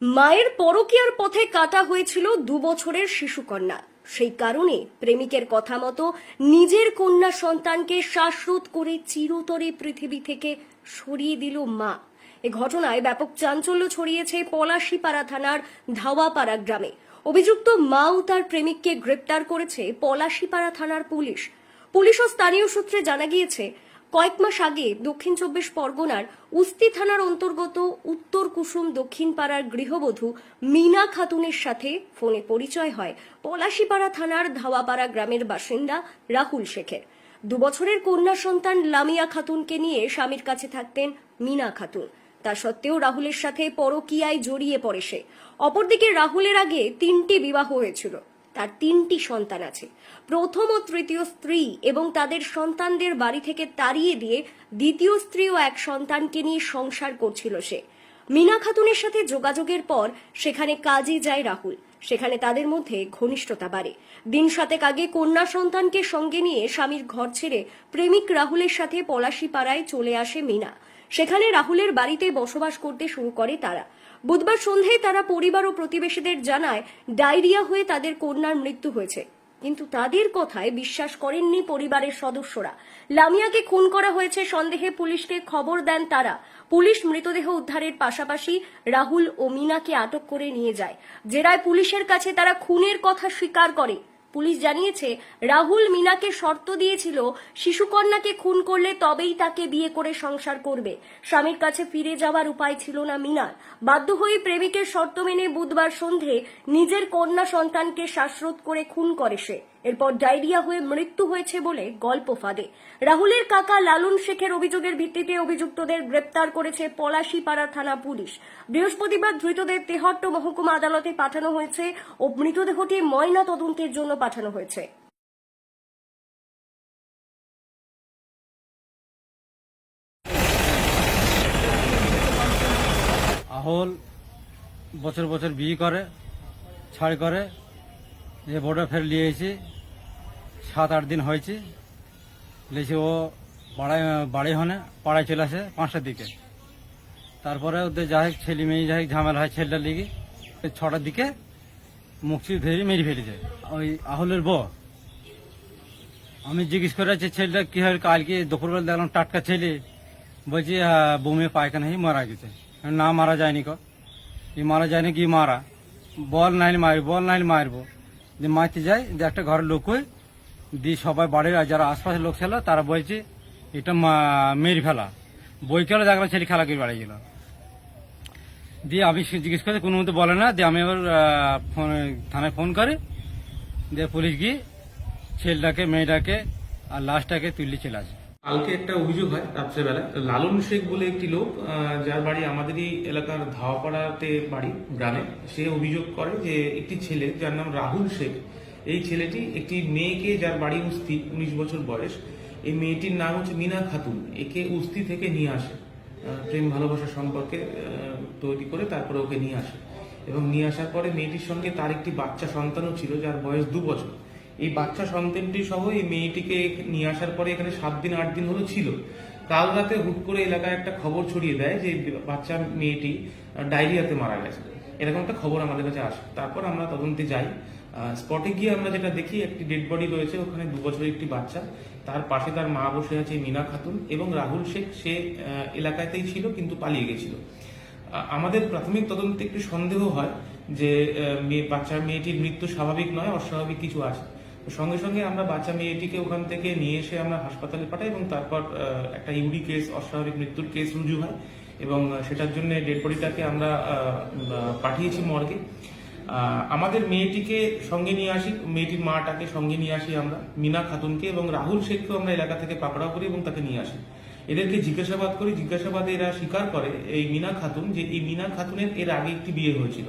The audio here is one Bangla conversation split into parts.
মায়ের পরকীয়ার পথে কাটা হয়েছিল 2 বছরের শিশুকন্যা। সেই কারণে প্রেমিকের কথা মতো নিজের কন্যা সন্তানকে শ্বাসরোধ করে চিরতরে পৃথিবী থেকে সরিয়ে দিল মা। এ ঘটনায় ব্যাপক চাঞ্চল্য ছড়িয়েছে পলাশীপাড়া থানার ধাওয়াপাড়া গ্রামে। অভিযুক্ত মা ও তার প্রেমিককে গ্রেপ্তার করেছে পলাশীপাড়া থানার পুলিশ। পুলিশ ও স্থানীয় সূত্রে জানা গিয়েছে, কয়েক মাস আগে দক্ষিণ 24 পরগনার উস্তি থানার অন্তর্গত উত্তর কুসুম দক্ষিণ পাড়ার গৃহবধূ মিনা খাতুনের সাথে ফোনে পরিচয় হয় পলাশীপাড়া থানার ধাওয়াপাড়া গ্রামের বাসিন্দা রাহুল শেখের। 2 বছরের কন্যা সন্তান লামিয়া খাতুনকে নিয়ে স্বামীর কাছে থাকতেন মিনা খাতুন। তা সত্ত্বেও রাহুলের সাথে পরকীয়ায় জড়িয়ে পড়ে সে। অপরদিকে রাহুলের আগে 3টি বিবাহ হয়েছিল। তার 3টি সন্তান আছে। প্রথম ও তৃতীয় স্ত্রী এবং তাদের সন্তানদের বাড়ি থেকে তাড়িয়ে দিয়ে দ্বিতীয় স্ত্রী ও এক সন্তানকে নিয়ে সংসার করছিল সে। মিনা খাতুনের সাথে যোগাযোগের পর সেখানে কাজে যায় রাহুল। সেখানে তাদের মধ্যে ঘনিষ্ঠতা বাড়ে। দিন 7 আগে কন্যা সন্তানকে সঙ্গে নিয়ে স্বামীর ঘর ছেড়ে প্রেমিক রাহুলের সাথে পলাশীপাড়ায় চলে আসে মিনা। সেখানে রাহুলের বাড়িতে বসবাস করতে শুরু করে তারা। বুধবার সন্ধ্যায় তারা পরিবার ও প্রতিবেশীদের জানায় ডায়রিয়া হয়ে তাদের কন্যার মৃত্যু হয়েছে। কিন্তু তাদের কথায় বিশ্বাস করেননি পরিবারের সদস্যরা। লামিয়াকে খুন করা হয়েছে সন্দেহে পুলিশকে খবর দেন তারা। পুলিশ মৃতদেহ উদ্ধারের পাশাপাশি রাহুল ও মিনাকে আটক করে নিয়ে যায়। জেরায় পুলিশের কাছে তারা খুনের কথা স্বীকার করে। পুলিশ জানিয়েছে, রাহুল মিনাকে শর্ত দিয়েছিল শিশুকন্যাকে খুন করলে তবেই তাকে বিয়ে করে সংসার করবে। স্বামীর কাছে ফিরে যাওয়ার উপায় ছিল না মিনার। বাধ্য হয়ে প্রেমিকের শর্ত মেনে বুধবার সন্ধে নিজের কন্যা সন্তানকে শ্বাসরোধ করে খুন করে সে। এরপর ডায়রিয়া হয়ে মৃত্যু হয়েছে বলে গল্প ফাঁদে। রাহুলের কাকা লালন শেখের অভিযোগের ভিত্তিতে অভিযুক্তদের গ্রেপ্তার করেছে পলাশীপাড়া থানা পুলিশ। বৃহস্পতিবার ধৃতদের তেহট্ট মহকুমা আদালতে পাঠানো হয়েছে ও মৃতদেহটি ময়না তদন্তের জন্য পাঠানো হয়েছে। আহল বছর বছর বিয়ে করে ছাড় করে যে বোর্ডে ফের লিয়েছি 7-8 দিন হয়েছে লিয়েছি। ও বাড়ি হনে পাড়ায় চলে আসে 5টার দিকে। তারপরে ওদের যাই হোক ছেলে মেয়ে যাই হোক ঝামেলা হয় ছেলেটার লিগে 6টার দিকে মুখি ধরে মেরে ফেলেছে ওই আহলের বউ। আমি জিজ্ঞেস করে আছি ছেলেটা কি হয়, কালকে দুপুরবেলা দেখলাম টাটকা ছেলে, বলছি বমি পায়খানা হয়ে মারা গেছে। না মারা যায়নি মারা যায়নি কি মারা, বল নাইলে মারবো বল নাইলে মারবো। যে মারতে যাই যে একটা ঘরের লোক হয়ে দিয়ে সবাই বাড়ির যারা আশপাশের লোক ছিল তারা বলছে এটা মেরে ফেলা। বই খেলে দেখলাম ছেলে খেলা করে বাড়ি গেল। দিয়ে আমি জিজ্ঞেস করে কোনো মতো বলে না, দিয়ে আমি আবার থানায় ফোন করি, দিয়ে পুলিশ গিয়ে ছেলেটাকে মেয়েটাকে আর লাশটাকে তুললে চলে আসে। কালকে একটা অভিযোগ হয় রাত্রেবেলা, লালন শেখ বলে একটি লোক, যার বাড়ি আমাদেরই এলাকার ধাওয়াপাড়াতে বাড়ি গ্রামে, সে অভিযোগ করে যে একটি ছেলে যার নাম রাহুল শেখ, এই ছেলেটি একটি মেয়েকে, যার বাড়ি উস্তি, 19 বছর বয়স, এই মেয়েটির নাম হচ্ছে মিনা খাতুন, একে উস্তি থেকে নিয়ে আসে প্রেম ভালোবাসার সম্পর্কে তৈরি করে, তারপরে ওকে নিয়ে আসে এবং নিয়ে আসার পরে মেয়েটির সঙ্গে তার একটি বাচ্চা সন্তানও ছিল যার বয়স 2 বছর। এই বাচ্চা সন্তানটি সহ এই মেয়েটিকে নিয়ে আসার পরে এখানে 7 দিন 8 দিন হলো ছিল। কাল রাতে হুট করে এলাকায় একটা খবর ছড়িয়ে দেয় যে বাচ্চা মেয়েটি ডায়রিয়াতে মারা গেছে, এরকম একটা খবর আমাদের কাছে আসে। তারপর আমরা তদন্তে যাই। স্পটে গিয়ে আমরা যেটা দেখি, একটি ডেড বডি রয়েছে ওখানে, 2 বছরের একটি বাচ্চা, তার পাশে তার মা বসে আছে মিনা খাতুন, এবং রাহুল শেখ সে এলাকাতেই ছিল কিন্তু পালিয়ে গেছিল। আমাদের প্রাথমিক তদন্তে একটু সন্দেহ হয় যে বাচ্চা মেয়েটির মৃত্যু স্বাভাবিক নয়, অস্বাভাবিক কিছু আছে। সঙ্গে সঙ্গে আমরা বাচ্চা মেয়েটিকে ওখান থেকে নিয়ে এসে আমরা হাসপাতালে পাঠাই এবং তারপর একটা ইউডি কেস, অস্বাভাবিক মৃত্যুর কেস রুজু হয় এবং সেটার জন্য ডেড বডিটাকে আমরা পাঠিয়েছি মর্গে। আমাদের মেয়েটিকে সঙ্গে নিয়ে আসি, মেয়েটির মাটাকে সঙ্গে নিয়ে আসি আমরা, মিনা খাতুনকে, এবং রাহুল শেখকেও আমরা এলাকা থেকে পাকড়াও করি এবং তাকে নিয়ে আসি। এদেরকে জিজ্ঞাসাবাদ করি, জিজ্ঞাসাবাদে এরা স্বীকার করে, এই মিনা খাতুন, যে এই মিনা খাতুনের এর আগে একটি বিয়ে হয়েছিল।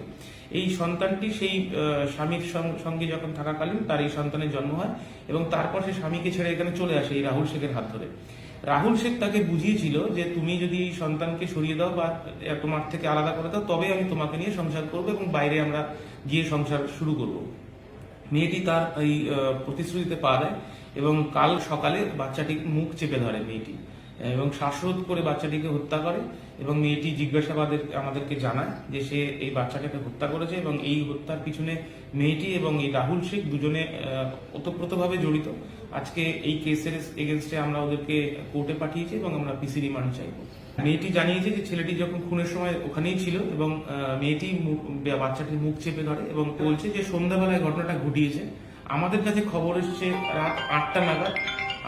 এই সন্তানটি সেই স্বামীর সঙ্গে যখন থাকাকালীন তার এই সন্তানের জন্ম হয় এবং তারপর সে স্বামীকে ছেড়ে এখানে চলে আসে এই রাহুল শেখের হাত ধরে। রাহুল শেখ তাকে বুঝিয়েছিল যে তুমি যদি এই সন্তানকে সরিয়ে দাও বা তোমার থেকে আলাদা করে দাও, তবে আমি তোমাকে নিয়ে সংসার করবো এবং বাইরে আমরা গিয়ে সংসার শুরু করব। মেয়েটি তার এই প্রতিশ্রুতিতে পা দেয় এবং কাল সকালে বাচ্চাটি মুখ চেপে ধরে মেয়েটি এবং শ্বাসরোধ করে বাচ্চাটিকে হত্যা করে এবং মেয়েটি জিজ্ঞাসাবাদের আমাদেরকে জানায় যে সে এই বাচ্চাটাকে হত্যা করেছে এবং এই হত্যার পিছনে মেয়েটি এবং এই রাহুল শেখ দুজনে ওতপ্রোতভাবে জড়িত। আজকে এই কেসের এগেনস্টে আমরা ওদেরকে কোর্টে পাঠিয়েছি এবং আমরা পিসি রিমান্ড চাইব। মেয়েটি জানিয়েছে যে ছেলেটি যখন খুনের সময় ওখানেই ছিল এবং মেয়েটি বাচ্চাটির মুখ চেপে ধরে এবং বলছে যে সন্ধ্যাবেলায় ঘটনাটা ঘটিয়েছে। আমাদের কাছে খবর এসছে রাত 8টা নাগাদ,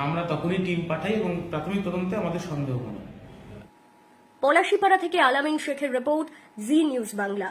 আমরা তখনই টিম পাঠাই এবং প্রাথমিক তদন্তে আমাদের সন্দেহ হয়। পলাশীপাড়া থেকে আলামিন শেখের রিপোর্ট, জি নিউজ বাংলা।